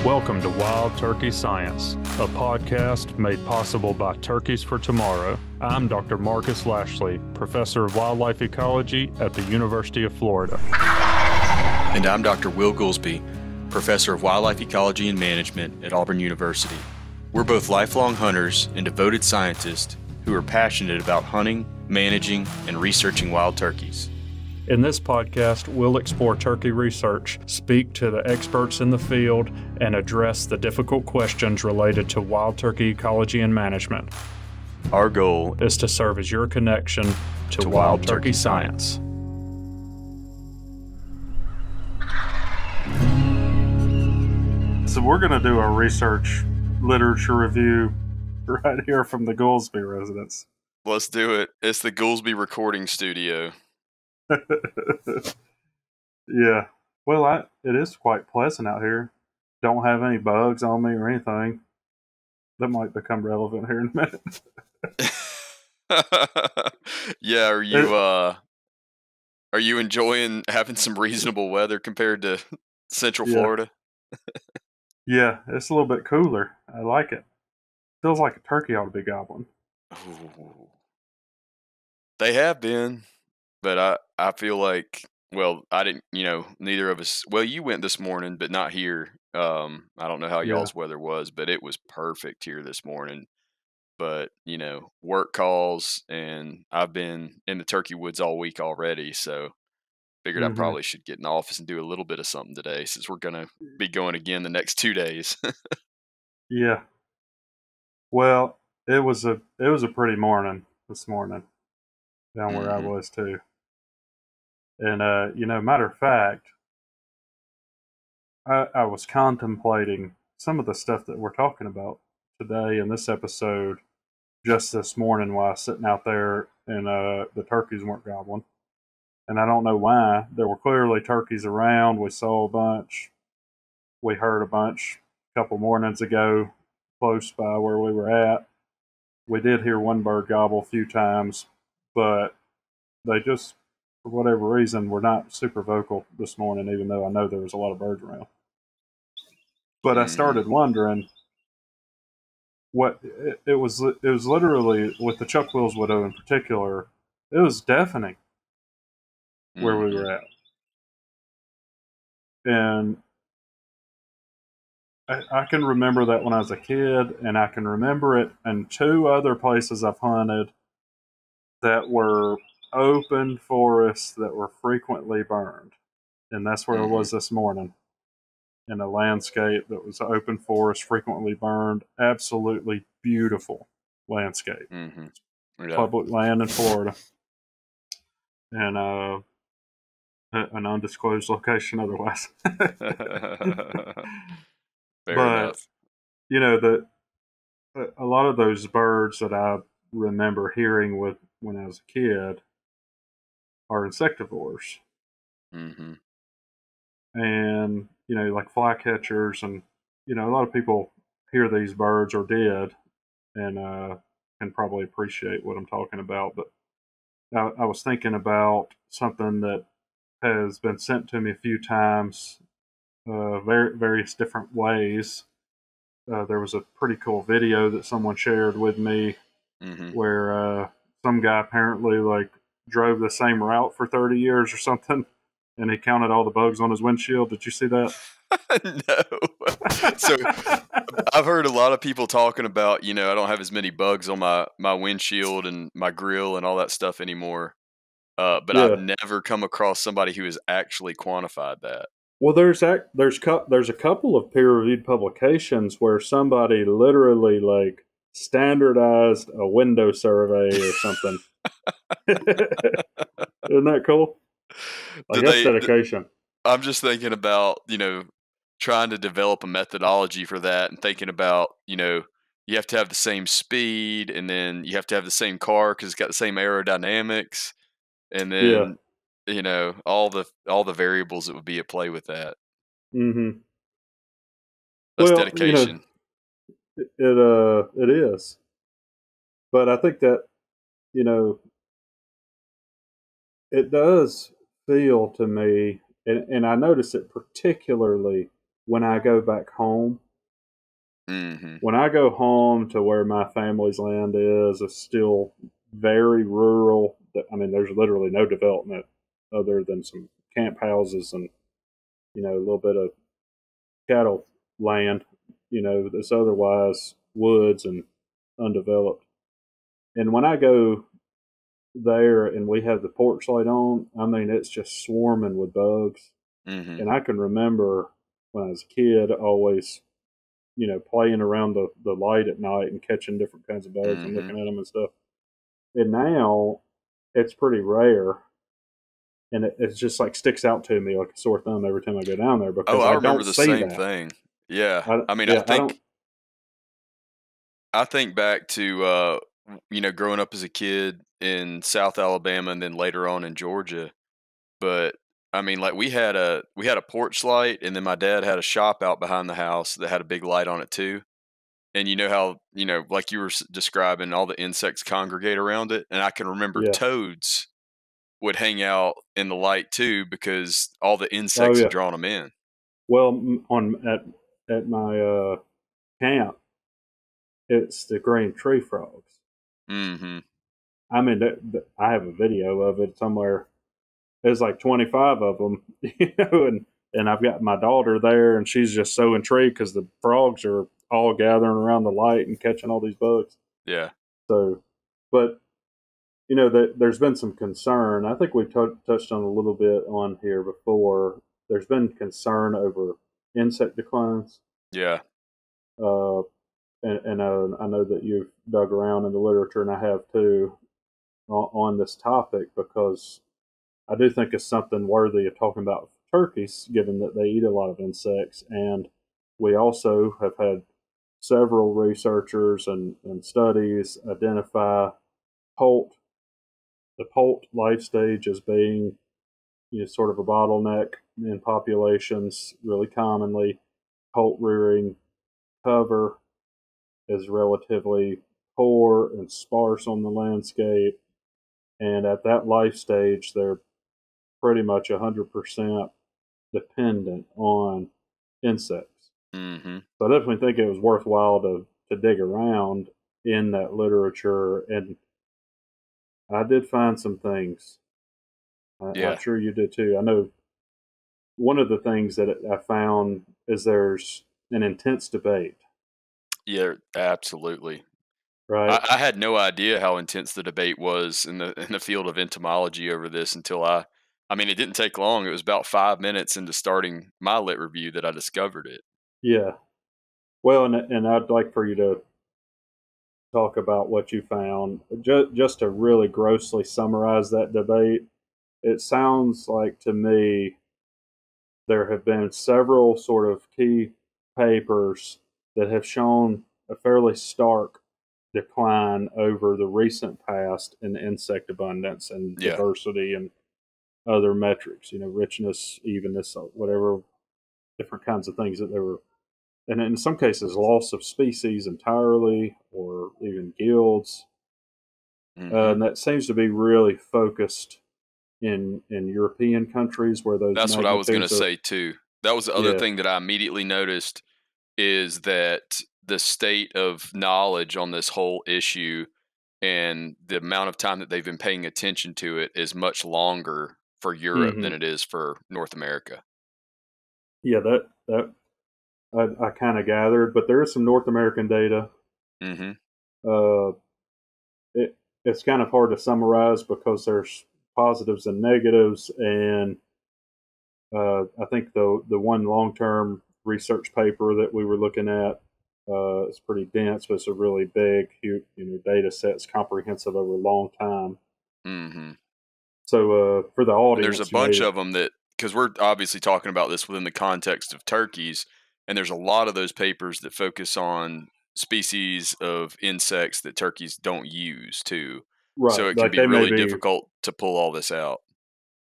Welcome to Wild Turkey Science, a podcast made possible by Turkeys for Tomorrow. I'm Dr. Marcus Lashley, Professor of Wildlife Ecology at the University of Florida. And I'm Dr. Will Goolsby, Professor of Wildlife Ecology and Management at Auburn University. We're both lifelong hunters and devoted scientists who are passionate about hunting, managing, and researching wild turkeys. In this podcast, we'll explore turkey research, speak to the experts in the field, and address the difficult questions related to wild turkey ecology and management. Our goal is to serve as your connection to wild turkey science. So we're going to do our research literature review right here from the Goolsby residence. Let's do it. It's the Goolsby recording studio. Yeah. Well, it is quite pleasant out here. Don't have any bugs on me or anything. That might become relevant here in a minute. Yeah, are you enjoying having some reasonable weather compared to Central Florida? Yeah, it's a little bit cooler. I like it. Feels like a turkey ought to be gobbling. Ooh. They have been. But I feel like, well, I didn't, neither of us, well, you went this morning, but not here. I don't know how y'all's weather was, but it was perfect here this morning. But, work calls, and I've been in the turkey woods all week already. So figured I probably should get in the office and do a little bit of something today since we're going to be going again the next 2 days. Yeah. Well, it was a pretty morning this morning down where I was too. And, matter of fact, I was contemplating some of the stuff that we're talking about today in this episode just this morning while I was sitting out there and the turkeys weren't gobbling. And I don't know why. There were clearly turkeys around. We saw a bunch. We heard a bunch a couple mornings ago close by where we were at. We did hear one bird gobble a few times, but they just, for whatever reason, we're not super vocal this morning, even though I know there was a lot of birds around. But I started wondering what it was. It was literally, with the Chuck-Will's widow in particular, it was deafening where we were at. And I can remember that when I was a kid, and I can remember it in 2 other places I've hunted that were open forests that were frequently burned. And that's where I was this morning, in a landscape that was open forest, frequently burned. Absolutely beautiful landscape. Public land in Florida. And an undisclosed location otherwise. Fair enough. A lot of those birds that I remember hearing when I was a kid are insectivores. And, like flycatchers, and, a lot of people hear these birds or did and can probably appreciate what I'm talking about. But I was thinking about something that has been sent to me a few times, various different ways. There was a pretty cool video that someone shared with me where some guy apparently drove the same route for 30 years or something, and he counted all the bugs on his windshield. Did you see that? No. So I've heard a lot of people talking about, I don't have as many bugs on my windshield and my grill and all that stuff anymore. But I've never come across somebody who has actually quantified that. Well, there's a couple of peer-reviewed publications where somebody literally standardized a window survey or something. Isn't that cool? That's dedication. I'm just thinking about, trying to develop a methodology for that, and thinking about, you have to have the same speed, and then you have to have the same car because it's got the same aerodynamics, and then all the variables that would be at play with that. That's dedication. It is, but I think that it does feel to me, and I notice it particularly when I go back home, Mm-hmm. when I go home to where my family's land is, it's still very rural. I mean, there's literally no development other than some camp houses and, a little bit of cattle land, that's otherwise woods and undeveloped. And when I go there and we have the porch light on, I mean, it's just swarming with bugs. Mm-hmm. And I can remember when I was a kid always, playing around the light at night and catching different kinds of bugs and Mm-hmm. looking at them and stuff. And now it's pretty rare. And it's just like sticks out to me like a sore thumb every time I go down there Oh, because I I remember don't the see same that. thing. Yeah. I, I mean, yeah, I don't. I think back to growing up as a kid in South Alabama and then later on in Georgia. But I mean, like we had a porch light, and then my dad had a shop out behind the house that had a big light on it too. And you know how like you were describing, all the insects congregate around it, and I can remember Yeah. toads would hang out in the light too because all the Oh, insects had yeah. drawn them in. Well, at my camp, it's the green tree frogs. Mm-hmm. I mean, I have a video of it somewhere. There's like 25 of them, and I've got my daughter there, and she's just so intrigued because the frogs are all gathering around the light and catching all these bugs. Yeah. So, but there's been some concern. I think we've touched on a little bit on here before. There's been concern over insect declines. Yeah. Uh, and I know that you've dug around in the literature, and I have too, on this topic because I do think it's something worthy of talking about for turkeys, given that they eat a lot of insects. And we also have had several researchers and studies identify poult, the poult life stage as being sort of a bottleneck in populations. Really commonly, poult rearing cover is relatively poor and sparse on the landscape. And at that life stage, they're pretty much 100% dependent on insects. Mm-hmm. So I definitely think it was worthwhile to dig around in that literature. And I did find some things. I'm Yeah. sure you did too. I know one of the things that I found is there's an intense debate, Yeah. Absolutely. right? I had no idea how intense the debate was in the field of entomology over this until I mean, it didn't take long. It was about 5 minutes into starting my lit review that I discovered it. Yeah. Well, and I'd like for you to talk about what you found. Just to really grossly summarize that debate, it sounds like to me there have been several sort of key papers that have shown a fairly stark decline over the recent past in insect abundance and Yeah. diversity and other metrics, richness, evenness, whatever different kinds of things that they were. And in some cases, loss of species entirely or even guilds. Mm-hmm. And that seems to be really focused in European countries where those That's what I was gonna magnitudes are. say too. That was the other Yeah, thing that I immediately noticed is that the state of knowledge on this whole issue and the amount of time that they've been paying attention to it is much longer for Europe hmm than it is for North America. yeah. That I kind of gathered, but there is some North American data. Mhm. Uh, it's kind of hard to summarize because there's positives and negatives, and I think the one long term research paper that we were looking at is pretty dense, but it's a really big, huge, data set. It's comprehensive over a long time. Mhm. So for the And there's a audience, bunch of them that, because we're obviously talking about this within the context of turkeys, and there's a lot of those papers that focus on species of insects that turkeys don't use too. So right, it can like be they may really be, difficult to pull all this out.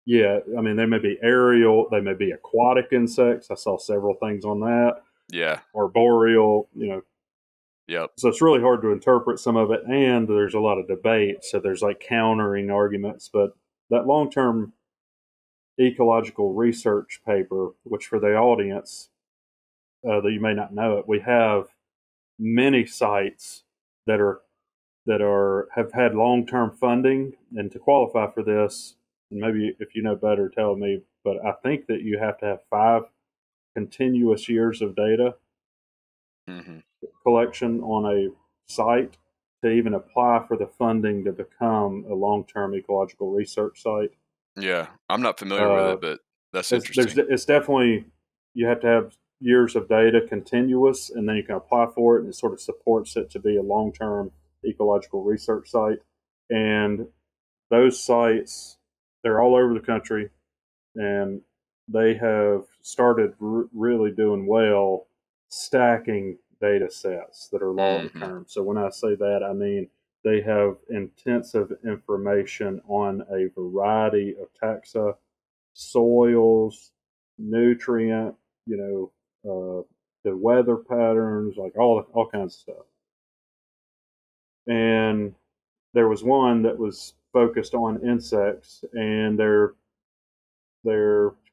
yeah. I mean, they may be aerial, they may be aquatic insects. I saw several things on that, Yeah. or boreal. Yep. So it's really hard to interpret some of it, and there's a lot of debate. So there's like countering arguments, but that long term ecological research paper, which for the audience, that you may not know it, we have many sites that have had long term funding, and to qualify for this, and maybe if you know better, tell me. But I think that you have to have 5 continuous years of data Mm-hmm. collection on a site to even apply for the funding to become a long term ecological research site. Yeah, I'm not familiar with Uh, it, but that's interesting. it's definitely, you have to have years of data continuous, and then you can apply for it, and it sort of supports it to be a long term ecological research site. And those sites, they're all over the country, and they have started really doing well stacking data sets that are long Mm-hmm. term. So when I say that, I mean they have intensive information on a variety of taxa, soils, nutrient, the weather patterns, like all kinds of stuff. And there was one that was focused on insects, and their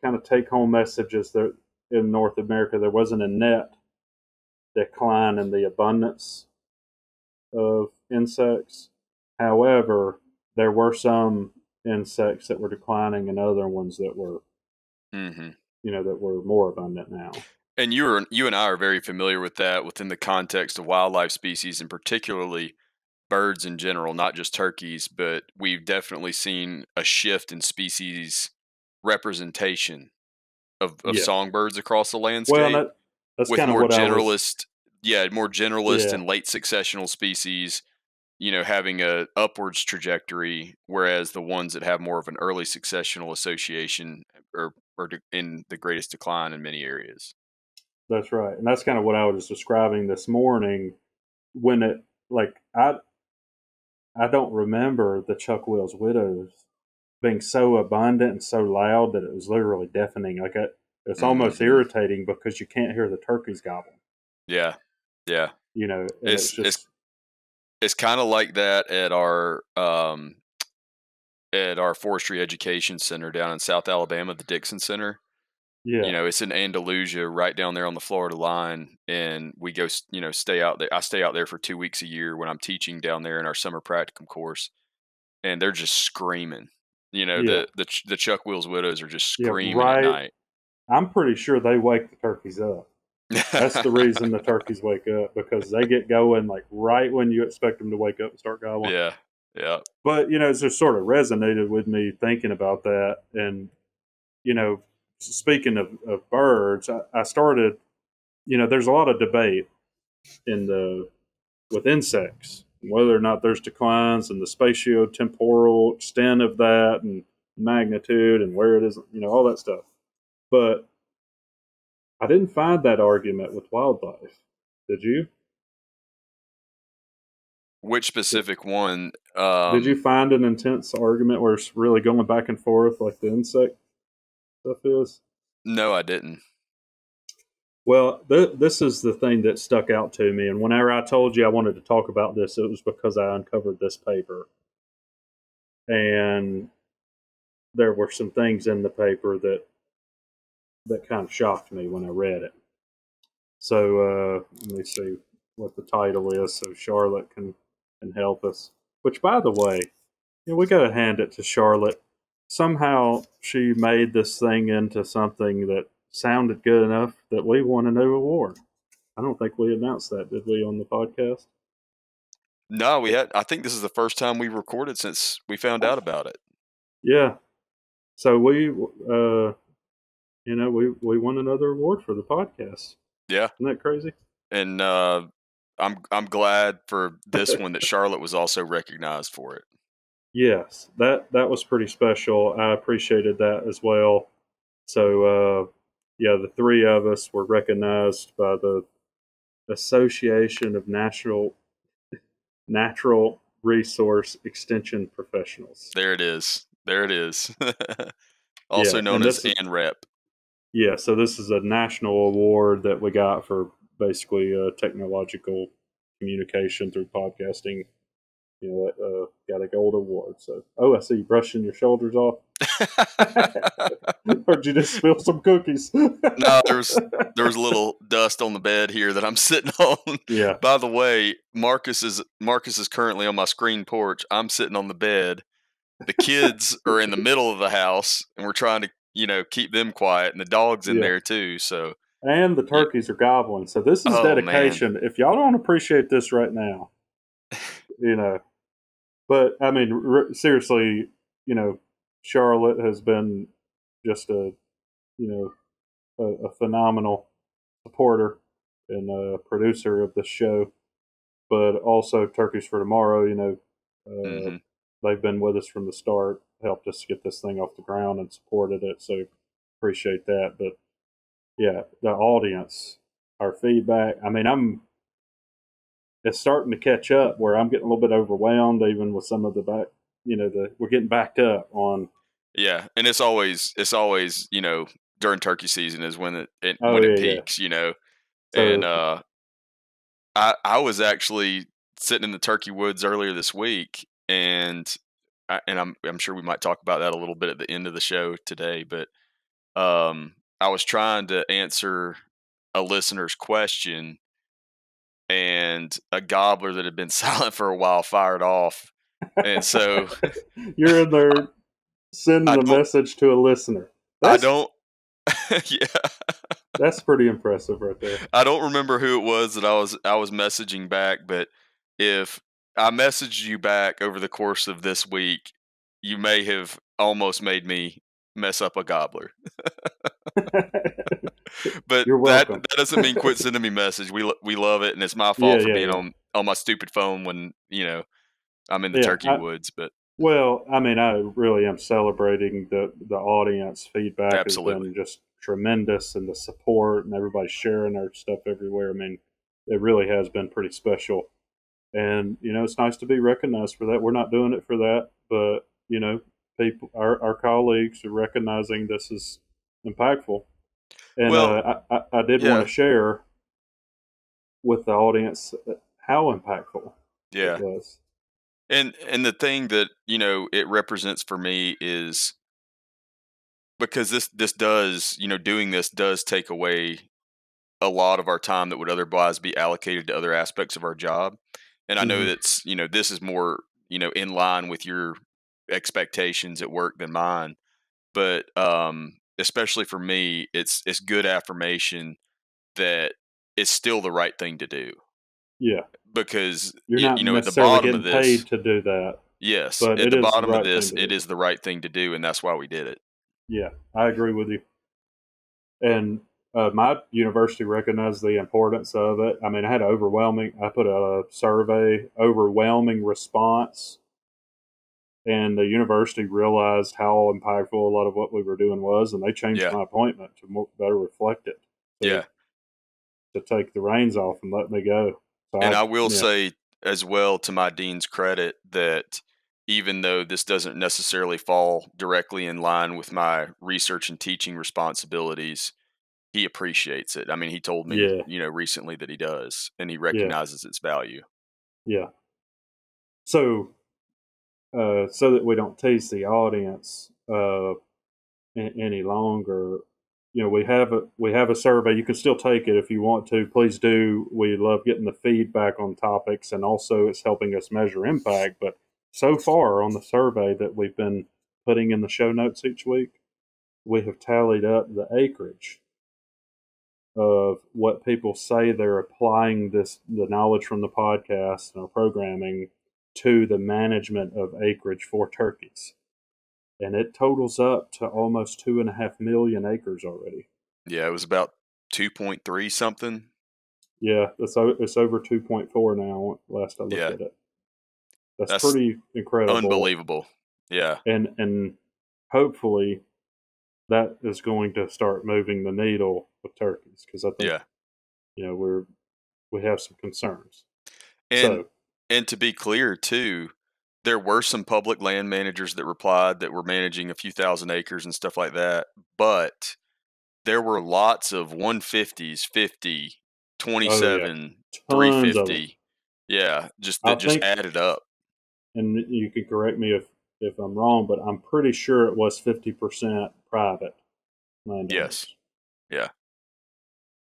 kind of take home messages that in North America there wasn't a net decline in the abundance of insects. However, there were some insects that were declining and other ones that were, Mm-hmm. that were more abundant now. And you and I are very familiar with that within the context of wildlife species, and particularly birds in general, not just turkeys. But we've definitely seen a shift in species representation of Yeah. songbirds across the Well, landscape, that's with kind of more what I was. generalist, yeah, more generalist Yeah, and late successional species, having a upwards trajectory, whereas the ones that have more of an early successional association are in the greatest decline in many areas. that's right, and that's kind of what I was describing this morning when it like I don't remember the Chuck Will's widows being so abundant and so loud that it was literally deafening. It's almost Hmm. irritating because you can't hear the turkeys gobbling. Yeah, yeah. And it's It's it's just it's kind of like that at our forestry education center down in South Alabama, the Dixon Center. yeah, It's in Andalusia, right down there on the Florida line, and we go, stay out there. I stay out there for 2 weeks a year when I'm teaching down there in our summer practicum course, and they're just screaming. yeah, The Chuck Will's widows are just yeah. screaming at Right. night. I'm pretty sure they wake the turkeys up. That's the reason the turkeys wake up, because they get going like right when you expect them to wake up and start gobbling. Yeah, yeah. But it's just sort of resonated with me thinking about that. And speaking of birds, I started. There's a lot of debate in the with insects, whether or not there's declines and the spatiotemporal extent of that and magnitude and where it is, all that stuff. But I didn't find that argument with wildlife. Did you? Which specific one? Did you find an intense argument where it's really going back and forth like the insect stuff is? No, I didn't. Well, this is the thing that stuck out to me. And whenever I told you I wanted to talk about this, it was because I uncovered this paper. And there were some things in the paper that kind of shocked me when I read it. So let me see what the title is so Charlotte can help us. Which, by the way, we got to hand it to Charlotte. Somehow she made this thing into something that sounded good enough that we won a new award. I don't think we announced that, did we, on the podcast? No, we had. I think this is the first time we recorded since we found out about it. Yeah. So we won another award for the podcast. Yeah, Isn't that crazy? and I'm glad for this one that Charlotte was also recognized for it. Yes, that was pretty special. I appreciated that as well. So yeah, the three of us were recognized by the Association of Natural Resource Extension Professionals. There it is. There it is. Also Yeah, known and as this is ANREP. yeah. So this is a national award that we got for basically technological communication through podcasting. got a gold award. So, I see you brushing your shoulders off. Or did you just spill some cookies? No, there was a little dust on the bed here that I'm sitting on. Yeah. By the way, Marcus is currently on my screen porch. I'm sitting on the bed. The kids are in the middle of the house, and we're trying to keep them quiet, and the dog's in Yeah. there too. So and the turkeys are gobbling. So this is dedication. Man. If y'all don't appreciate this right now, But I mean, seriously, Charlotte has been just a phenomenal supporter and a producer of the show, but also Turkeys for Tomorrow. They've been with us from the start, helped us get this thing off the ground and supported it. So appreciate that. But yeah, the audience, our feedback. I mean, it's starting to catch up where I'm getting a little bit overwhelmed, even with some of the back. We're getting backed up on. Yeah, and it's always during turkey season is when it peaks. So, and I was actually sitting in the turkey woods earlier this week, and I'm sure we might talk about that a little bit at the end of the show today, but I was trying to answer a listener's question, and a gobbler that had been silent for a while fired off, and so you're in there sending a message to a listener. Yeah. That's pretty impressive right there. I don't remember who it was that I was messaging back, but if I messaged you back over the course of this week, you may have almost made me mess up a gobbler. But that doesn't mean quit sending me message. We love it, and it's my fault for being on my stupid phone when I'm in the turkey woods. But I mean, I really am celebrating the audience feedback. Absolutely. Has been just tremendous, and the support and everybody sharing our stuff everywhere. I mean, it really has been pretty special, and it's nice to be recognized for that. We're not doing it for that, but people, our colleagues are recognizing this is impactful. And I did want to share with the audience how impactful it was. And the thing that it represents for me is because this does doing this does take away a lot of our time that would otherwise be allocated to other aspects of our job. And I know that's this is more in line with your expectations at work than mine, but especially for me, it's good affirmation that it's still the right thing to do. Yeah, because you're not at the bottom getting of this, paid to do that. Yes, but at the bottom of this, it is the right thing to do, and that's why we did it. Yeah, I agree with you. And my university recognized the importance of it. I mean, I put a survey, overwhelming response. And the university realized how impactful a lot of what we were doing was, and they changed my appointment to better reflect it. To take the reins off and let me go. So I will say as well, to my dean's credit, that even though this doesn't necessarily fall directly in line with my research and teaching responsibilities, he appreciates it. I mean, he told me, recently that he does, and he recognizes its value. Yeah. So that we don't tease the audience any longer, we have a survey. You can still take it if you want to. Please do. We love getting the feedback on topics, and also it's helping us measure impact. But so far on the survey that we've been putting in the show notes each week, we have tallied up the acreage of what people say they're applying the knowledge from the podcast and our programming to the management of acreage for turkeys. And it totals up to almost 2.5 million acres already. Yeah, it was about 2.3 something. Yeah, it's over 2.4 now. Last I looked at it. That's pretty incredible, unbelievable. Yeah, and hopefully that is going to start moving the needle with turkeys, because I think we have some concerns. And to be clear too, there were some public land managers that replied that were managing a few thousand acres and stuff like that, but there were lots of 150s, 50, 27, 350. Yeah, just added up. and you can correct me if I'm wrong, but I'm pretty sure it was 50% private Yes. landowners. Yeah.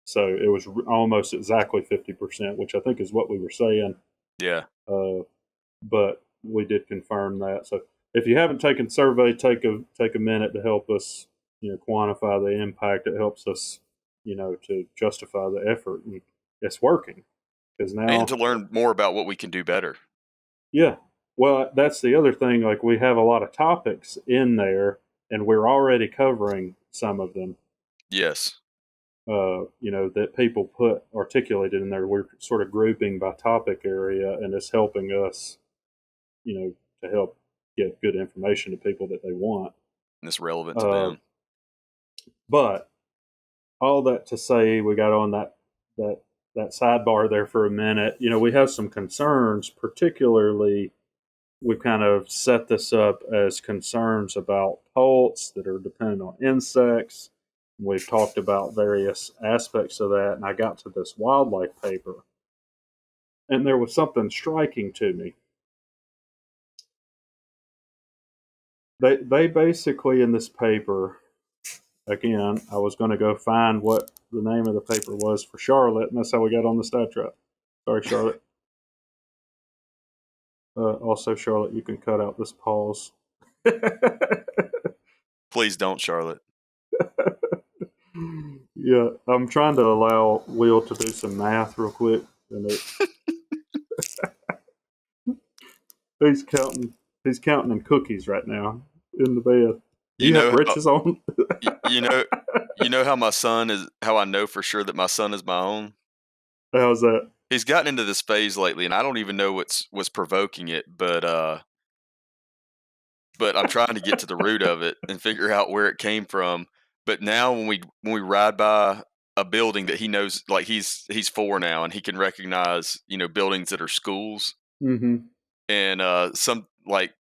So it was almost exactly 50%, which I think is what we were saying. Yeah. But we did confirm that. So if you haven't taken the survey, take a minute to help us, quantify the impact. It helps us, to justify the effort, and it's working because now, And to learn more about what we can do better. yeah. Well, that's the other thing. Like, we have a lot of topics in there, and we're already covering some of them. Yes. That people articulated in there. We're sort of grouping by topic area, and it's helping us, to help get good information to people that they want. And it's relevant to them. But all that to say, we got on that sidebar there for a minute. We have some concerns, particularly we've kind of set this up as concerns about poults that are dependent on insects. We've talked about various aspects of that, and I got to this wildlife paper, and there was something striking to me. They basically, in this paper, again, I was going to go find what the name of the paper was for Charlotte, and that's how we got on the stat trap. Sorry, Charlotte. Also, Charlotte, you can cut out this pause. Please don't, Charlotte. Yeah, I'm trying to allow Will to do some math real quick, and he's counting in cookies right now in the bed. You have britches on. you know how my son is. How I know for sure that my son is my own. How's that? He's gotten into this phase lately, and I don't even know what's provoking it, but I'm trying to get to the root of it and figure out where it came from. But now when we ride by a building that he knows, like he's 4 now, and he can recognize buildings that are schools. Mm-hmm. And some, like,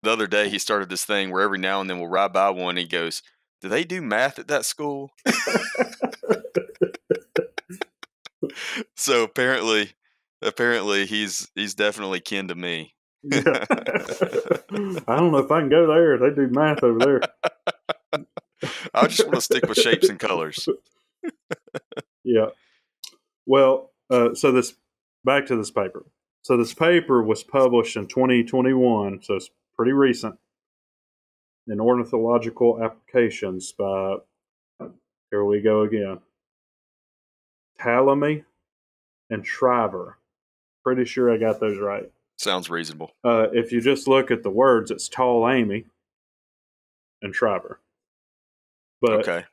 the other day he started this thing where every now and then we'll ride by one, and he goes, "Do they do math at that school?" So apparently he's definitely kin to me. Yeah. I don't know if I can go there. They do math over there. I just want to stick with shapes and colors. Yeah. Well, so back to this paper. So this paper was published in 2021, so it's pretty recent, in Ornithological Applications by, here we go again, Talamy and Shriver. Pretty sure I got those right. Sounds reasonable. If you just look at the words, it's Tall Amy and Shriver. But okay.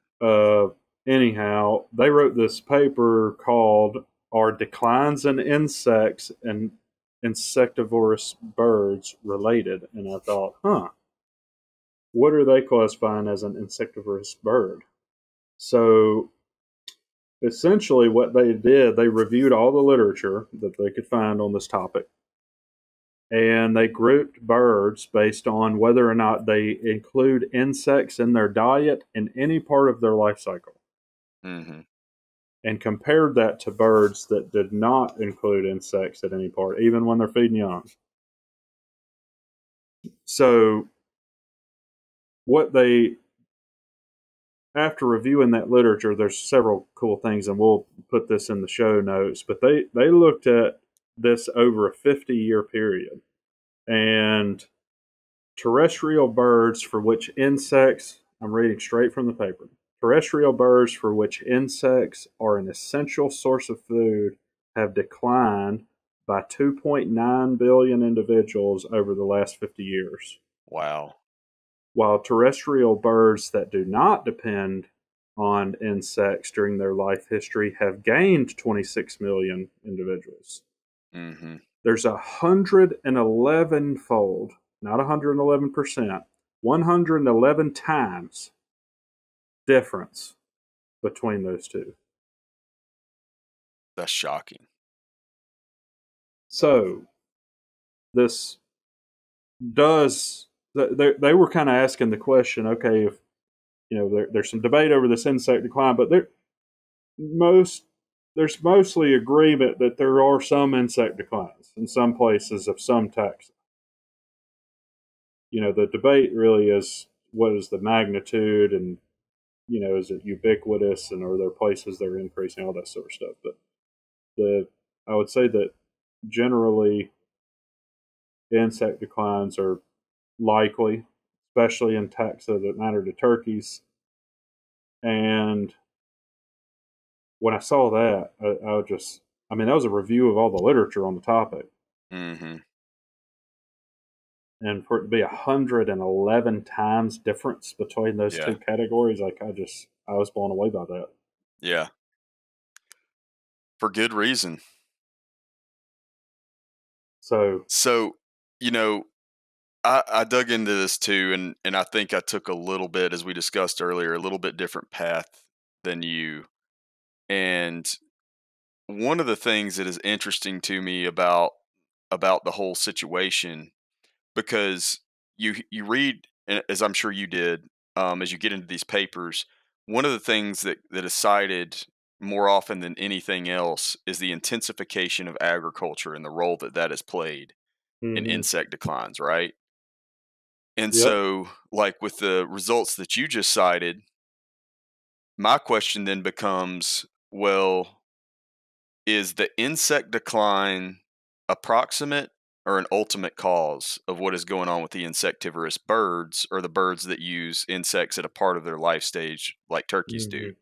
Anyhow, they wrote this paper called "Are Declines in Insects and Insectivorous Birds Related?" And I thought, what are they classifying as an insectivorous bird? So essentially what they did, they reviewed all the literature that they could find on this topic, and they grouped birds based on whether or not they include insects in their diet in any part of their life cycle. Mm-hmm. And compared that to birds that did not include insects at any part, even when they're feeding young. So after reviewing that literature, there's several cool things, and we'll put this in the show notes, but they looked at this over a 50-year period. And terrestrial birds for which insects, I'm reading straight from the paper, terrestrial birds for which insects are an essential source of food have declined by 2.9 billion individuals over the last 50 years. Wow. While terrestrial birds that do not depend on insects during their life history have gained 26 million individuals. Mm-hmm. There's 111-fold, not 111%, 111 times difference between those two. That's shocking. So this does, they were kind of asking the question, okay, if there's some debate over this insect decline, but there's mostly agreement that there are some insect declines in some places of some taxa. the debate really is what is the magnitude, and is it ubiquitous, and are there places that are increasing, all that sort of stuff. But I would say that generally insect declines are likely, especially in taxa that matter to turkeys. And when I saw that, that was a review of all the literature on the topic. Mm-hmm. And for it to be 111 times difference between those two categories, I was blown away by that. Yeah. For good reason. So I dug into this too, and I think I took a little bit, as we discussed earlier, a little bit different path than you. And one of the things that is interesting to me about the whole situation, because you read, as I'm sure you did, as you get into these papers, one of the things that is cited more often than anything else is the intensification of agriculture and the role that has played in mm-hmm. insect declines, right? And Yep. so, like with the results that you just cited, my question then becomes, well, is the insect decline approximate or an ultimate cause of what is going on with the insectivorous birds, or the birds that use insects at a part of their life stage like turkeys do? Mm-hmm.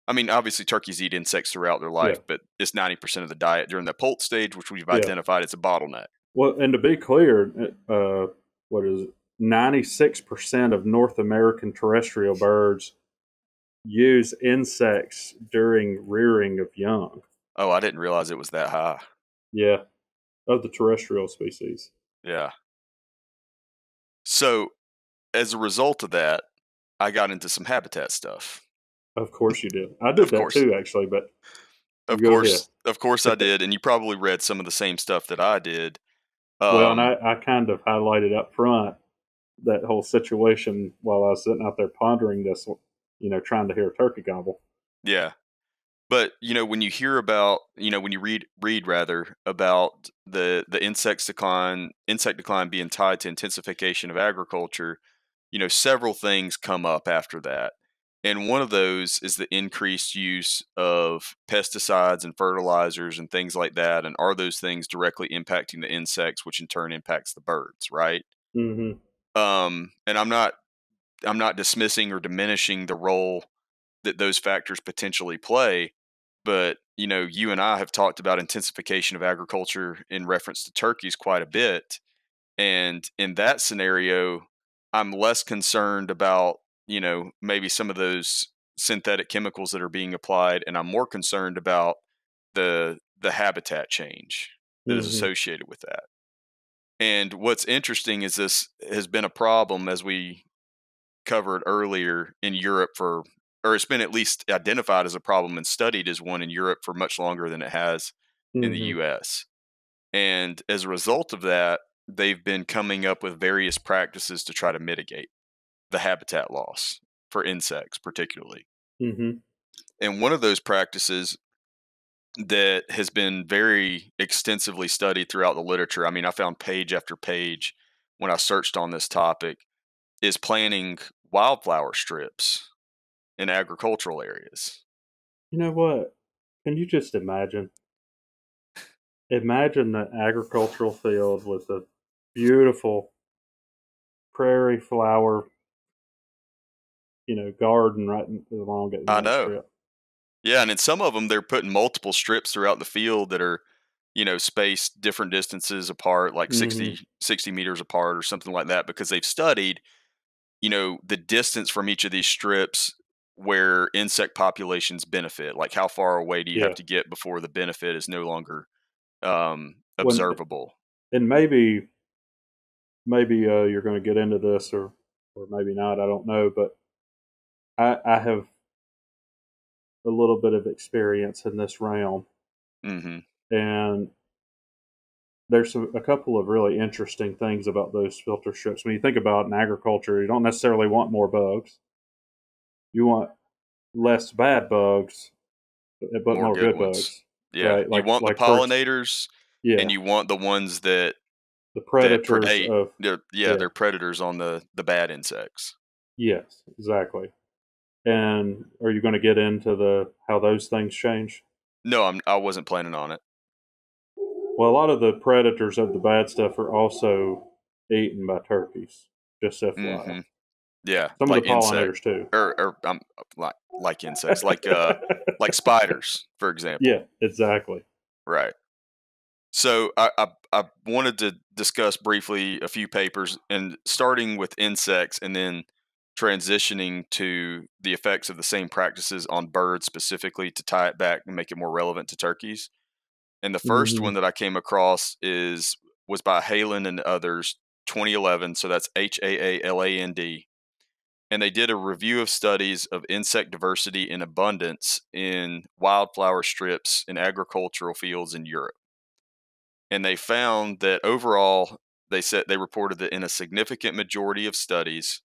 I mean, obviously turkeys eat insects throughout their Yeah. life, but it's 90% of the diet during the poult stage, which we've Yeah. identified as a bottleneck. Well, and to be clear, what is it? 96% of North American terrestrial birds use insects during rearing of young. Oh, I didn't realize it was that high. Yeah, of the terrestrial species. Yeah. So, as a result of that, I got into some habitat stuff. Of course you did. I did Of that course. too, actually, but Of go ahead. course I did, and you probably read some of the same stuff that I did. Well, and I kind of highlighted up front that whole situation while I was sitting out there pondering this, trying to hear a turkey gobble. Yeah. But, when you hear about, when you read rather about the insect decline being tied to intensification of agriculture, several things come up after that. And one of those is the increased use of pesticides and fertilizers and things like that. And are those things directly impacting the insects, which in turn impacts the birds, right? Mm-hmm. And I'm not dismissing or diminishing the role that those factors potentially play. But, you and I have talked about intensification of agriculture in reference to turkeys quite a bit. And in that scenario, I'm less concerned about, maybe some of those synthetic chemicals that are being applied. And I'm more concerned about the habitat change that is Mm-hmm. associated with that. And what's interesting is this has been a problem, as we covered earlier, in Europe or it's been at least identified as a problem and studied as one in Europe for much longer than it has in the Mm-hmm. US. And as a result of that, they've been coming up with various practices to try to mitigate the habitat loss for insects, particularly. Mm-hmm. And one of those practices that has been very extensively studied throughout the literature, I mean, I found page after page when I searched on this topic, is planting wildflower strips in agricultural areas. You know what? Can you just imagine? Imagine the agricultural field with a beautiful prairie flower, garden right along it in I that know. strip. Yeah, and in some of them, they're putting multiple strips throughout the field that are, spaced different distances apart, like Mm-hmm. 60 meters apart or something like that, because they've studied, the distance from each of these strips where insect populations benefit. Like, how far away do you have Yeah. to get before the benefit is no longer When observable? and maybe you're going to get into this, or maybe not. I don't know, but I have a little bit of experience in this realm, Hmm. and there's a couple of really interesting things about those filter strips. When you think about in agriculture, you don't necessarily want more bugs. You want less bad bugs, but More more good good ones. bugs, Yeah, right? you want the Like first, pollinators, yeah, and you want the ones that the that predators predate. of yeah, They're predators on the bad insects. yes, exactly. And are you going to get into the how those things change? No, I wasn't planning on it. Well, a lot of the predators of the bad stuff are also eaten by turkeys. Just FYI. Hmm. Yeah, Some of the like insect, pollinators too. or like insects, like spiders, for example. Yeah, exactly. Right. So I wanted to discuss briefly a few papers, and starting with insects, and then transitioning to the effects of the same practices on birds specifically to tie it back and make it more relevant to turkeys. And the first Hmm. one that I came across was by Haaland and others, 2011. So that's Haaland, and they did a review of studies of insect diversity and abundance in wildflower strips in agricultural fields in Europe. And they found that overall, they reported that in a significant majority of studies,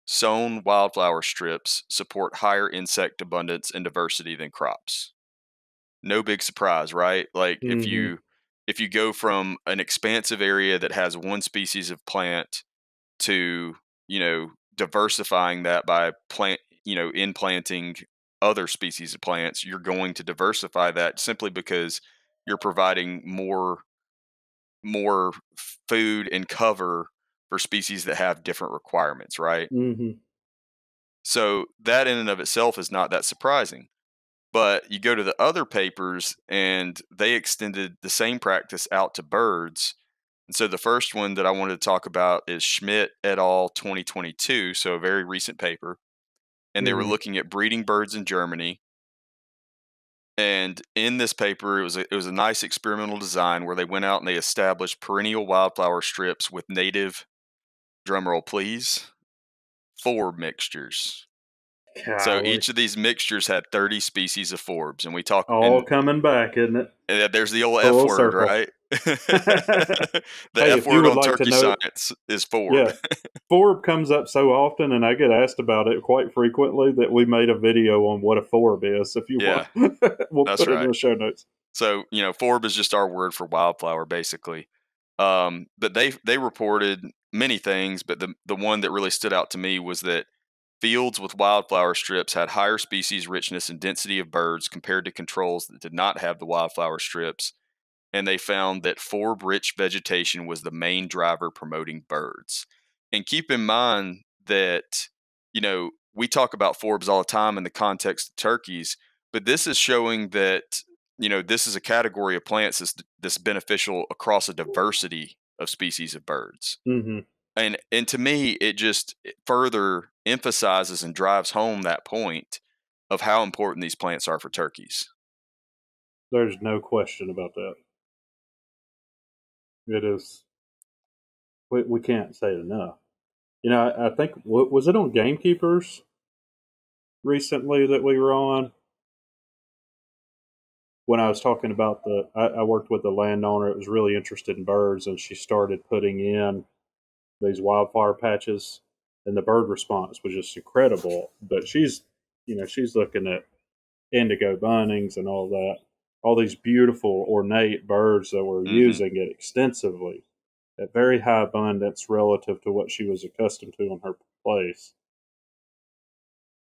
sown wildflower strips support higher insect abundance and diversity than crops. No big surprise, right? Like Hmm. if you go from an expansive area that has one species of plant to, diversifying that by in planting other species of plants, you're going to diversify that simply because you're providing more food and cover for species that have different requirements, right? Hmm. So that in and of itself is not that surprising. But you go to the other papers and they extended the same practice out to birds. And so the first one that I wanted to talk about is Schmidt et al. 2022, so a very recent paper. And they were Hmm. looking at breeding birds in Germany. And in this paper, it was a nice experimental design where they went out and they established perennial wildflower strips with native, drumroll please, 4 mixtures. So Golly. each of these mixtures had 30 species of forbs, and we talk All and coming back, isn't it? there's the old F Full word, circle. right? The Hey, F if you word would on like to turkey know, science is forb. yeah, forb comes up so often, and I get asked about it quite frequently that we made a video on what a forb is. If you want, Yeah, we'll that's put it in right. the show notes. So, forb is just our word for wildflower, basically. But they reported many things, but the one that really stood out to me was that fields with wildflower strips had higher species richness and density of birds compared to controls that did not have the wildflower strips. And they found that forb rich vegetation was the main driver promoting birds. And keep in mind that, we talk about forbs all the time in the context of turkeys, but this is showing that, this is a category of plants that's beneficial across a diversity of species of birds. Hmm. And to me, it further emphasizes and drives home that point of how important these plants are for turkeys. There's no question about that. It is. We can't say it enough. I think was it on Gamekeepers recently that we were on when I was talking about I worked with a landowner that was really interested in birds, and she started putting in these wildfire patches, and the bird response was just incredible. But she's looking at indigo bunnings and all that, all these beautiful ornate birds that were Hmm. using it extensively at very high abundance relative to what she was accustomed to on her place.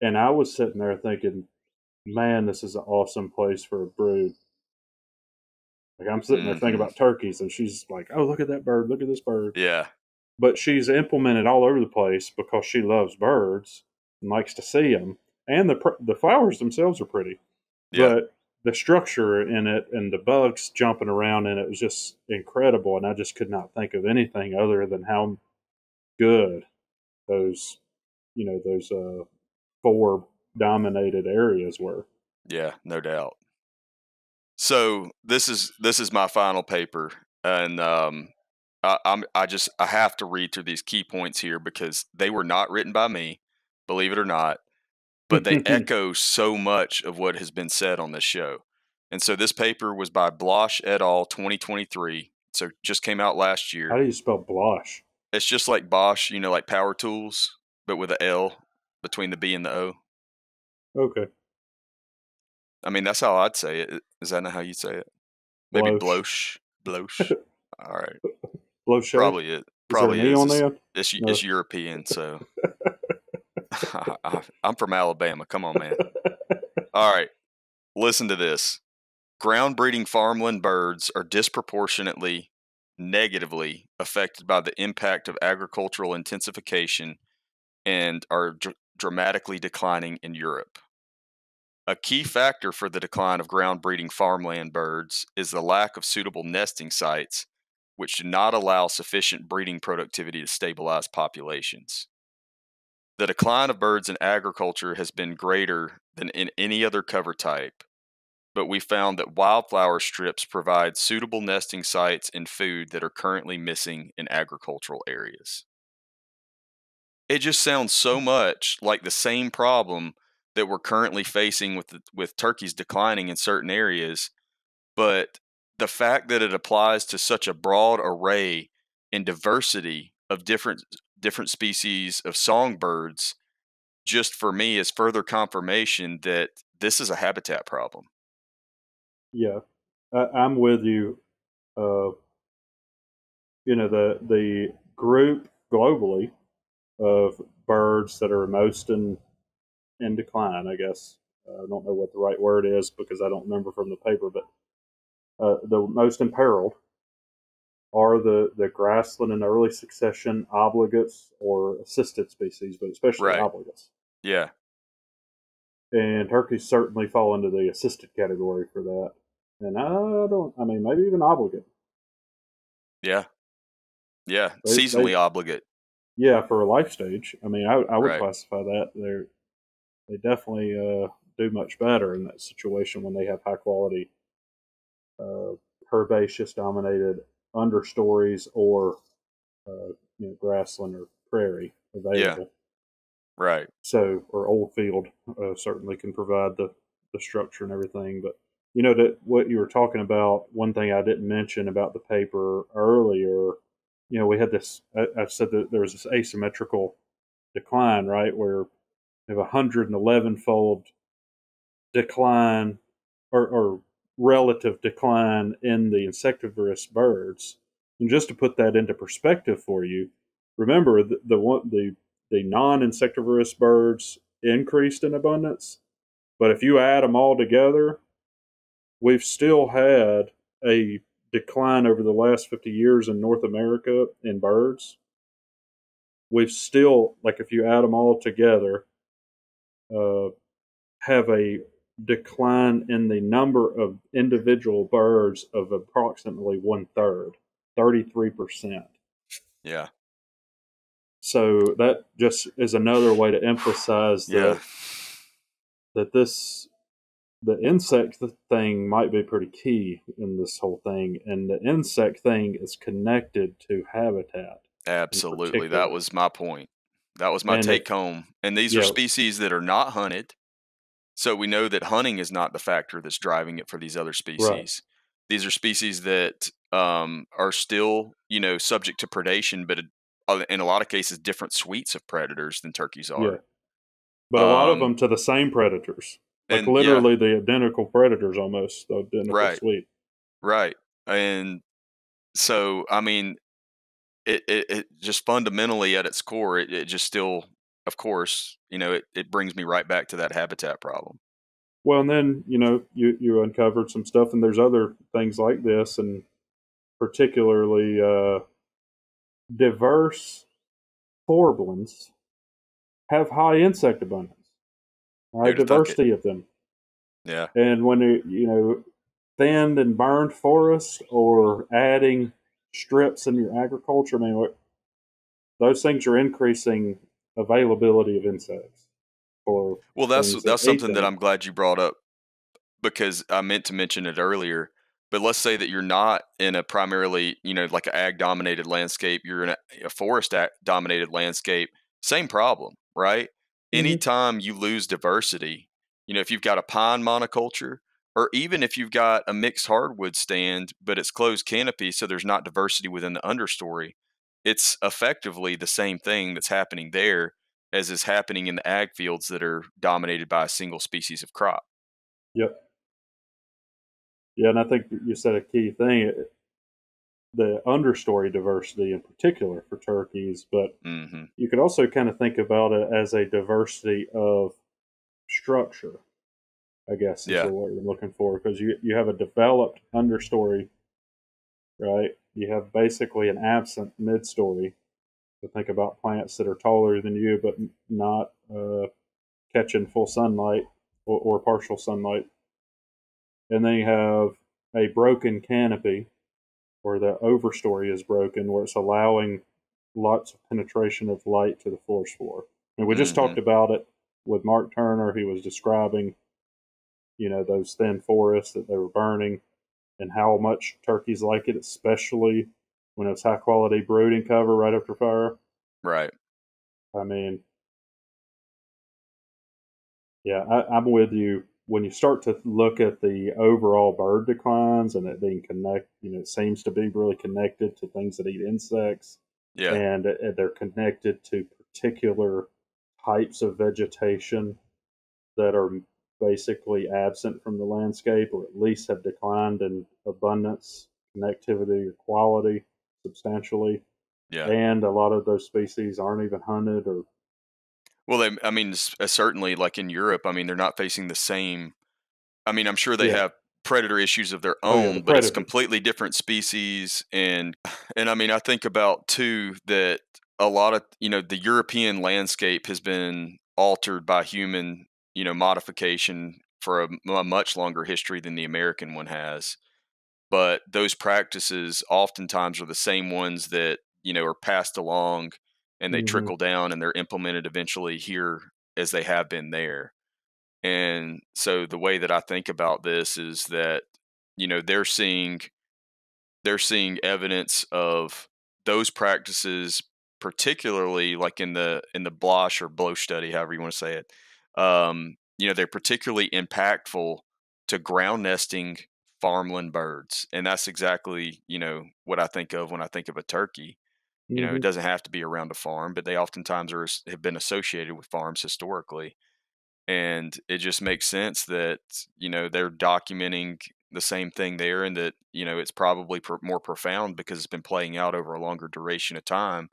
And I was sitting there thinking, man, this is an awesome place for a brood. Like I'm sitting there thinking Hmm. about turkeys, and she's like, "Oh, look at that bird! Look at this bird!" Yeah. But she's implemented all over the place because she loves birds and likes to see them, and the flowers themselves are pretty. Yeah. But the structure in it and the bugs jumping around in it was just incredible, and I just could not think of anything other than how good those those four dominated areas were. Yeah, no doubt. So this is my final paper, and I have to read through these key points here because they were not written by me, believe it or not, but they echo so much of what has been said on this show. And so this paper was by Blosh et al. 2023. So just came out last How year. do you spell blush? It's just like Bosch, like power tools, but with a L between the B and the O. Okay, I mean, that's how I'd say it. Is that not how you say it? Maybe blosh. Blosh. Blosh. All right. Cloche? Probably it. Is there an Probably E is. on there? No. It's European, so I'm from Alabama. Come on, man. All right, listen to this. Ground breeding farmland birds are disproportionately negatively affected by the impact of agricultural intensification and are dramatically declining in Europe. A key factor for the decline of ground breeding farmland birds is the lack of suitable nesting sites, which do not allow sufficient breeding productivity to stabilize populations. The decline of birds in agriculture has been greater than in any other cover type, but we found that wildflower strips provide suitable nesting sites and food that are currently missing in agricultural areas. It just sounds so much like the same problem that we're currently facing with turkeys declining in certain areas, but the fact that it applies to such a broad array and diversity of different species of songbirds, just for me is further confirmation that this is a habitat problem. Yeah, I'm with you. Uh, the group globally of birds that are most in decline, I guess. I don't know what the right word is because I don't remember from the paper, but the most imperiled are the grassland and early succession obligates or assisted species, but especially Right. obligates. Yeah. And turkeys certainly fall into the assisted category for that. And I mean, maybe even obligate. Yeah. Yeah. They Seasonally obligate. yeah, for a life stage. I mean, I would Right. classify that. They definitely do much better in that situation when they have high quality uh, herbaceous dominated understories or grassland or prairie Yeah. available. Right. So, or old field certainly can provide the structure and everything. But that what you were talking about. One thing I didn't mention about the paper earlier. We had this. I said that there was this asymmetrical decline, right, where we have 111-fold decline or relative decline in the insectivorous birds. And just to put that into perspective for you, remember the non-insectivorous birds increased in abundance, but if you add them all together, we've still had a decline over the last 50 years in North America in birds. We've still, like, if you add them all together, uh, have a decline in the number of individual birds of approximately one third, 33%. Yeah. So that just is another way to emphasize Yeah. that the insect thing might be pretty key in this whole thing, and the insect thing is connected to habitat in Absolutely. That particular. was my point. That was my And take if home. And these are yeah, species that are not hunted. So we know that hunting is not the factor that's driving it for these other right, species. These are species that are still, subject to predation, but in a lot of cases, different suites of predators than turkeys yeah, are. but a lot of Um, them to the same predators, like and yeah, literally the identical predators, almost the identical right, suite. right. And so, I mean, it just fundamentally at its core, it just still, of course, it brings me right back to that habitat problem. Well, and then you uncovered some stuff, and there's other things like this, and particularly diverse forelands have high insect abundance, high Who'd have thunk it? diversity of them. Yeah, And when thinned and burned forest or adding strips in your agriculture, I mean, those things are increasing availability of insects for well, things that that's eat something that them. I'm glad you brought up because I meant to mention it earlier. But let's say that you're not in a primarily, like an ag dominated landscape, you're in a forest dominated landscape, same problem, right? Hmm. Anytime you lose diversity, if you've got a pine monoculture, or even if you've got a mixed hardwood stand, but it's closed canopy, so there's not diversity within the understory, it's effectively the same thing that's happening there as is happening in the ag fields that are dominated by a single species of crop. Yep. Yeah, and I think you said a key thing. the understory diversity in particular for turkeys, but Mm-hmm. you could also kind of think about it as a diversity of structure, I guess is the Yeah. word I'm looking for, because you have a developed understory, right? You have basically an absent midstory. To think about plants that are taller than you, but not catching full sunlight or partial sunlight. And then you have a broken canopy, where the overstory is broken, where it's allowing lots of penetration of light to the forest floor. And we just Mm-hmm. talked about it with Mark Turner. He was describing, those thin forests that they were burning and how much turkeys like it, especially when it's high quality brooding cover right after fire. Right. I mean, yeah, I'm with you. When you start to look at the overall bird declines and it being it seems to be really connected to things that eat insects, Yeah. and they're connected to particular types of vegetation that are basically absent from the landscape, or at least have declined in abundance, connectivity, or quality substantially. Yeah. And a lot of those species aren't even hunted or. Well, I mean, certainly, like in Europe, I mean, they're not facing the same. I mean, I'm sure they Yeah. have predator issues of their Oh, yeah, the own, but it's predators. completely different species. And I mean, I think about too that a lot of the European landscape has been altered by human modification for a much longer history than the American one has. But those practices oftentimes are the same ones that are passed along, and they Mm-hmm. trickle down and they're implemented eventually here as they have been there. And so the way that I think about this is that they're seeing evidence of those practices, particularly like in the Blosh or Blow study, however you want to say it. They're particularly impactful to ground nesting farmland birds, and that's exactly what I think of when I think of a turkey. It Mm-hmm. doesn't have to be around a farm, but they oftentimes have been associated with farms historically, and it just makes sense that they're documenting the same thing there, and that it's probably more profound because it's been playing out over a longer duration of time,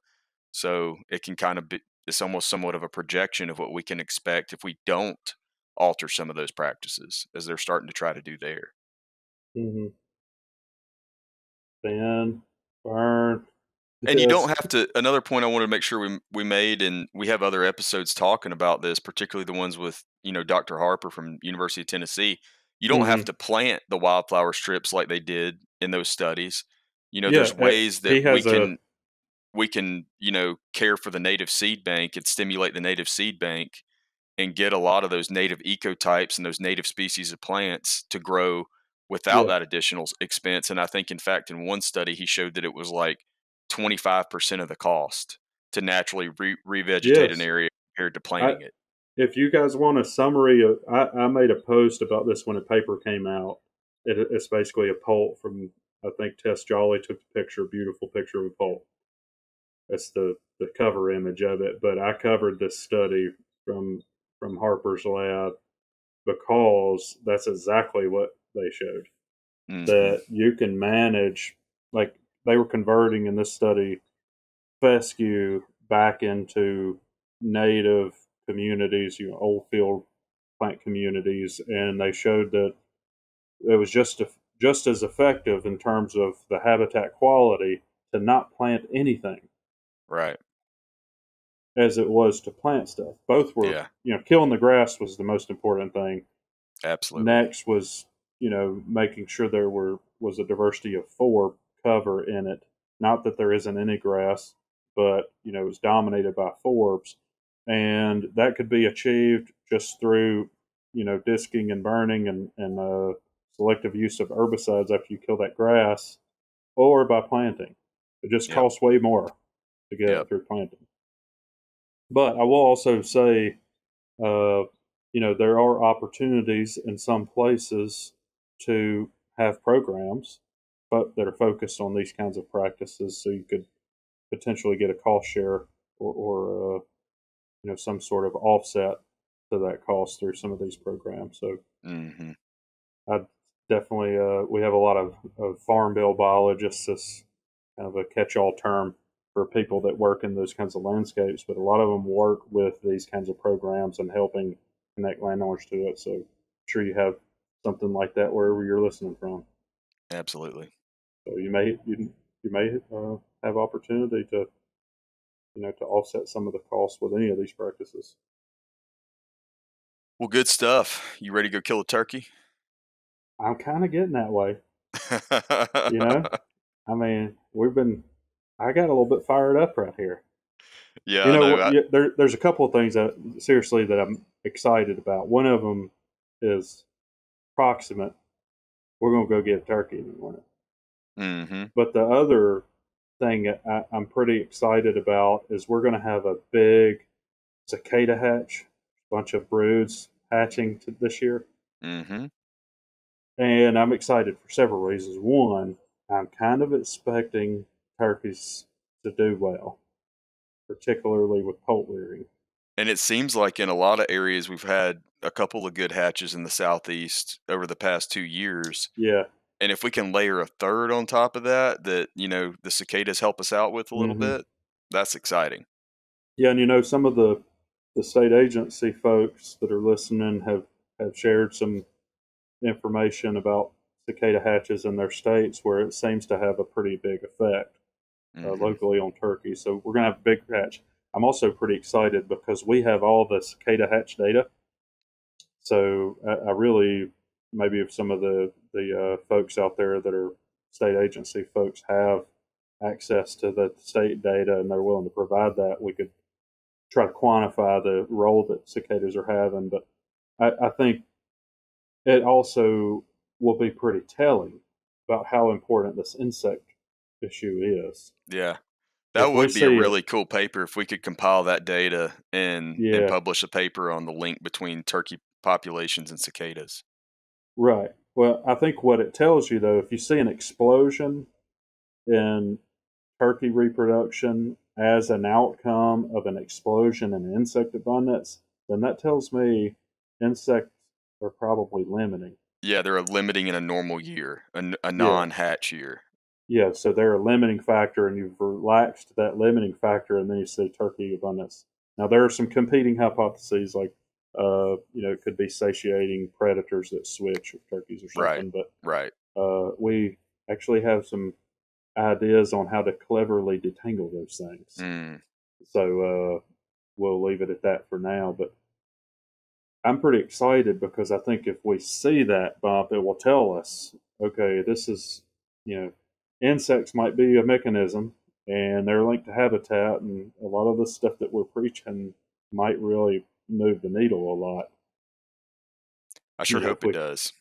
so it can kind of be, it's almost somewhat of a projection of what we can expect if we don't alter some of those practices as they're starting to try to do there. Mm-hmm. Thin, burn, And you don't just. have to. Another point I wanted to make sure we made, and we have other episodes talking about this, particularly the ones with Dr. Harper from University of Tennessee. You don't have Mm-hmm. to plant the wildflower strips like they did in those studies. Yeah, There's ways that he we has a. can care for the native seed bank and stimulate the native seed bank and get a lot of those native ecotypes and those native species of plants to grow without Yeah. that additional expense. And I think, in fact, in one study, he showed that it was like 25% of the cost to naturally revegetate an Yes. area compared to I. planting it. If you guys want a summary of, I made a post about this when a paper came out. It's basically a poult from, I think Tess Jolly took the picture, beautiful picture of a poult. That's the cover image of it. But I covered this study from Harper's lab because that's exactly what they showed. Hmm. That you can manage, like they were converting in this study fescue back into native communities, old field plant communities, and they showed that it was just as effective in terms of the habitat quality to not plant anything Right. as it was to plant stuff. Both were, Yeah, killing the grass was the most important thing. absolutely. Next was, making sure there was a diversity of forb cover in it. Not that there isn't any grass, but it was dominated by forbs, and that could be achieved just through, disking and burning and selective use of herbicides after you kill that grass, or by planting. It just Yep. costs way more to get it Yep. through planting. But I will also say, uh, there are opportunities in some places to have programs, but that are focused on these kinds of practices. So you could potentially get a cost share or some sort of offset to that cost through some of these programs. So Hmm. I definitely we have a lot of farm bill biologists kind of a catch-all term for people that work in those kinds of landscapes, but a lot of them work with these kinds of programs and helping connect landowners to it. So I'm sure you have something like that wherever you're listening from. Absolutely. So you may have opportunity to to offset some of the costs with any of these practices. Well, good stuff. You ready to go kill a turkey? I'm kind of getting that way. You know, I mean, I got a little bit fired up right here. Yeah, I know. There's a couple of things that seriously that I'm excited about. One of them is proximate. We're going to go get a turkey in the morning. Mm-hmm. But the other thing I'm pretty excited about is we're going to have a big cicada hatch, a bunch of broods hatching this year. Mm-hmm. And I'm excited for several reasons. One, I'm kind of expecting turkeys to do well, particularly with poult rearing. And it seems like in a lot of areas we've had a couple of good hatches in the southeast over the past 2 years. Yeah. And if we can layer a third on top of that, the cicadas help us out with a little bit, that's exciting. Yeah, and some of the state agency folks that are listening have shared some information about cicada hatches in their states where it seems to have a pretty big effect locally on turkey. So we're going to have a big hatch. I'm also pretty excited because we have all the cicada hatch data. So I really, maybe if some of the folks out there that are state agency folks have access to the state data and they're willing to provide that, we could try to quantify the role that cicadas are having. But I think it also will be pretty telling about how important this insect issue is. Yeah. That would be a really cool paper if we could compile that data and publish a paper on the link between turkey populations and cicadas. Right. Well, I think what it tells you, though, if you see an explosion in turkey reproduction as an outcome of an explosion in insect abundance, then that tells me insects are probably limiting. Yeah, they're limiting in a normal year, a non-hatch year. Yeah, so they're a limiting factor, and you've relaxed that limiting factor, and then you see turkey abundance. Now, there are some competing hypotheses, like, it could be satiating predators that switch with turkeys or something. Right. But we actually have some ideas on how to cleverly detangle those things. So we'll leave it at that for now. But I'm pretty excited because I think if we see that bump, it will tell us, okay, this is, insects might be a mechanism and they're linked to habitat, and a lot of the stuff that we're preaching might really move the needle a lot. I sure hope it does.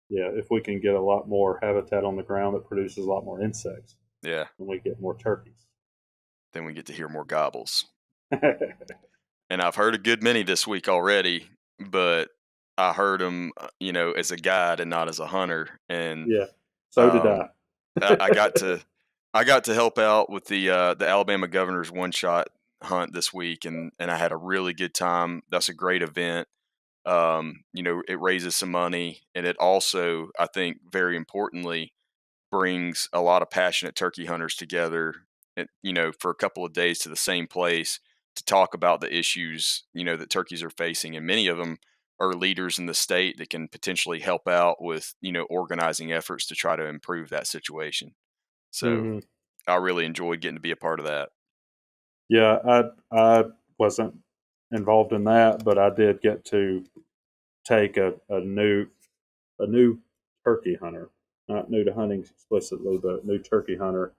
Yeah, if we can get a lot more habitat on the ground that produces a lot more insects. Yeah. And we get more turkeys. Then we get to hear more gobbles. And I've heard a good many this week already, but I heard them, as a guide and not as a hunter. And yeah, so did I. I got to help out with the Alabama governor's one-shot hunt this week, and I had a really good time. That's a great event. It raises some money, and it also, I think, very importantly, brings a lot of passionate turkey hunters together, for a couple of days to the same place to talk about the issues, that turkeys are facing. And many of them are leaders in the state that can potentially help out with, organizing efforts to try to improve that situation. So I really enjoyed getting to be a part of that. Yeah, I wasn't involved in that, but I did get to take a new turkey hunter, not new to hunting explicitly, but new turkey hunter.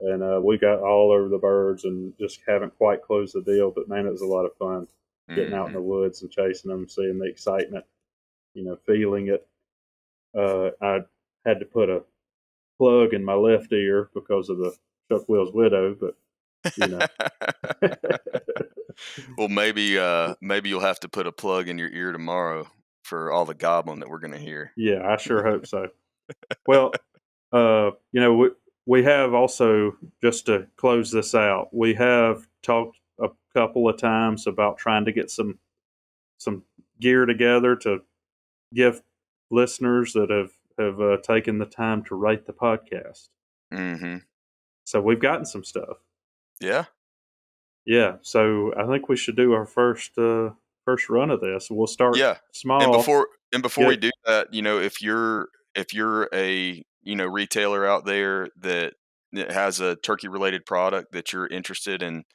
And we got all over the birds and just haven't quite closed the deal. But man, it was a lot of fun getting out in the woods and chasing them, seeing the excitement, feeling it. I had to put a plug in my left ear because of the Chuck Will's widow, but Well, maybe you'll have to put a plug in your ear tomorrow for all the gobbling that we're going to hear. Yeah, I sure hope so. Well, we have also, just to close this out, we have talked a couple of times about trying to get some gear together to give listeners that have taken the time to rate the podcast. So we've gotten some stuff. Yeah. Yeah. So I think we should do our first run of this. We'll start small. And before we do that, if you're a retailer out there that has a turkey related product that you're interested in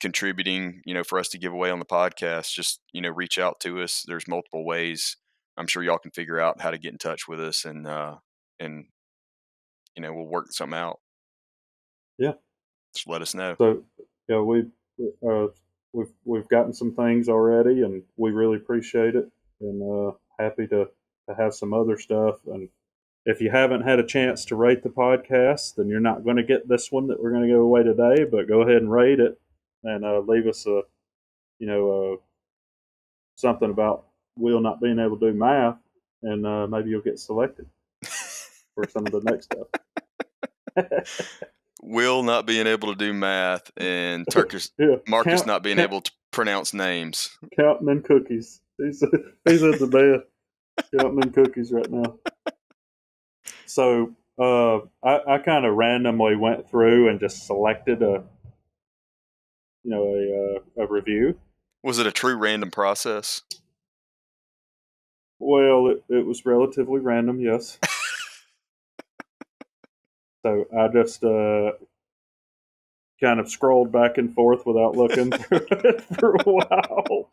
contributing, for us to give away on the podcast, just reach out to us. There's multiple ways. I'm sure y'all can figure out how to get in touch with us, and we'll work something out. Yeah, just let us know. So yeah, we've gotten some things already, and we really appreciate it, and happy to have some other stuff. And if you haven't had a chance to rate the podcast, then you're not going to get this one that we're going to give away today. But go ahead and rate it, and leave us something about Will not being able to do math, and maybe you'll get selected for some of the next stuff. Will not being able to do math, and Marcus not being able to pronounce names. Counting in cookies. He's at the bed counting in cookies right now. So I kind of randomly went through and just selected a review. Was it a true random process? Well, it was relatively random, yes. So I just kind of scrolled back and forth without looking through it for a while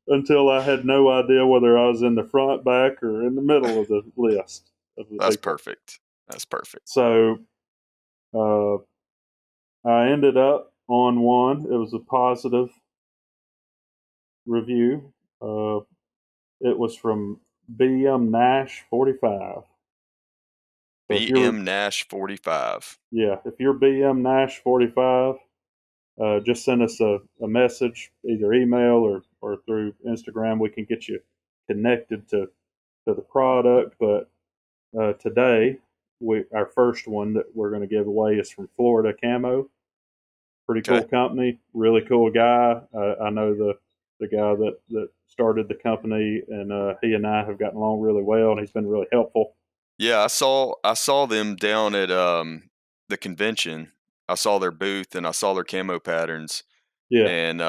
until I had no idea whether I was in the front, back, or in the middle of the list. That's perfect. That's perfect. So I ended up on one. It was a positive review. It was from BM Nash 45. So BM Nash 45. Yeah, if you're BM Nash 45, just send us a message, either email or through Instagram. We can get you connected to the product. But today, our first one that we're going to give away is from Florida Camo. Pretty cool company, really cool guy. I know the guy that started the company, and he and I have gotten along really well, and he's been really helpful. Yeah, I saw them down at the convention. I saw their booth and I saw their camo patterns. Yeah, and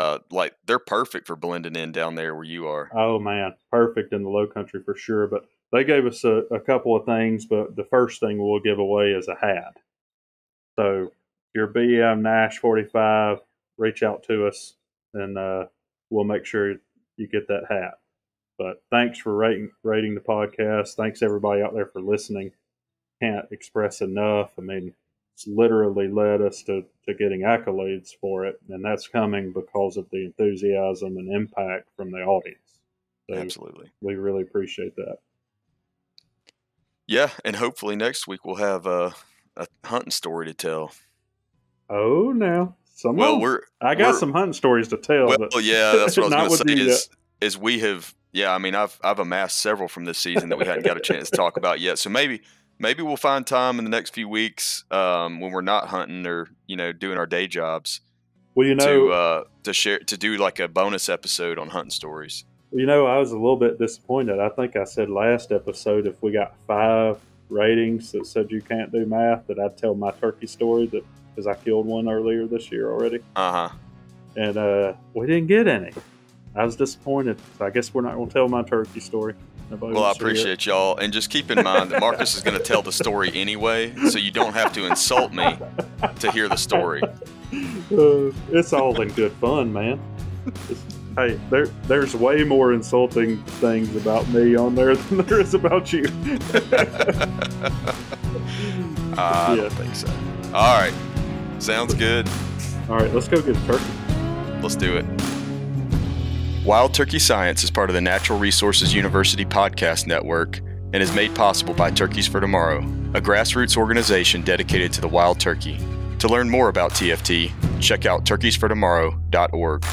they're perfect for blending in down there where you are. Oh man, perfect in the Low Country for sure. But they gave us a couple of things. But the first thing we'll give away is a hat. So if you're BM Nash 45, reach out to us, and we'll make sure you get that hat. But thanks for rating the podcast. Thanks everybody out there for listening. Can't express enough. I mean, it's literally led us to getting accolades for it, and that's coming because of the enthusiasm and impact from the audience. So absolutely. We really appreciate that. Yeah, and hopefully next week we'll have a hunting story to tell. Oh, now. I got some hunting stories to tell. Well, yeah, that's what I was going to say is we have, I mean, I've amassed several from this season that we hadn't got a chance to talk about yet. So maybe we'll find time in the next few weeks when we're not hunting or, doing our day jobs. Well, to do like a bonus episode on hunting stories. I was a little bit disappointed. I think I said last episode if we got 5 ratings that said you can't do math, that I'd tell my turkey story because I killed one earlier this year already. And we didn't get any. I was disappointed. So I guess we're not going to tell my turkey story. Well, I appreciate y'all. And just keep in mind that Marcus is going to tell the story anyway, so you don't have to insult me to hear the story. It's all in good fun, man. Hey, there's way more insulting things about me on there than there is about you. I don't think so. All right. Sounds good. All right, let's go get a turkey. Let's do it. Wild Turkey Science is part of the Natural Resources University podcast network and is made possible by Turkeys for Tomorrow, a grassroots organization dedicated to the wild turkey. To learn more about TFT, check out turkeysfortomorrow.org.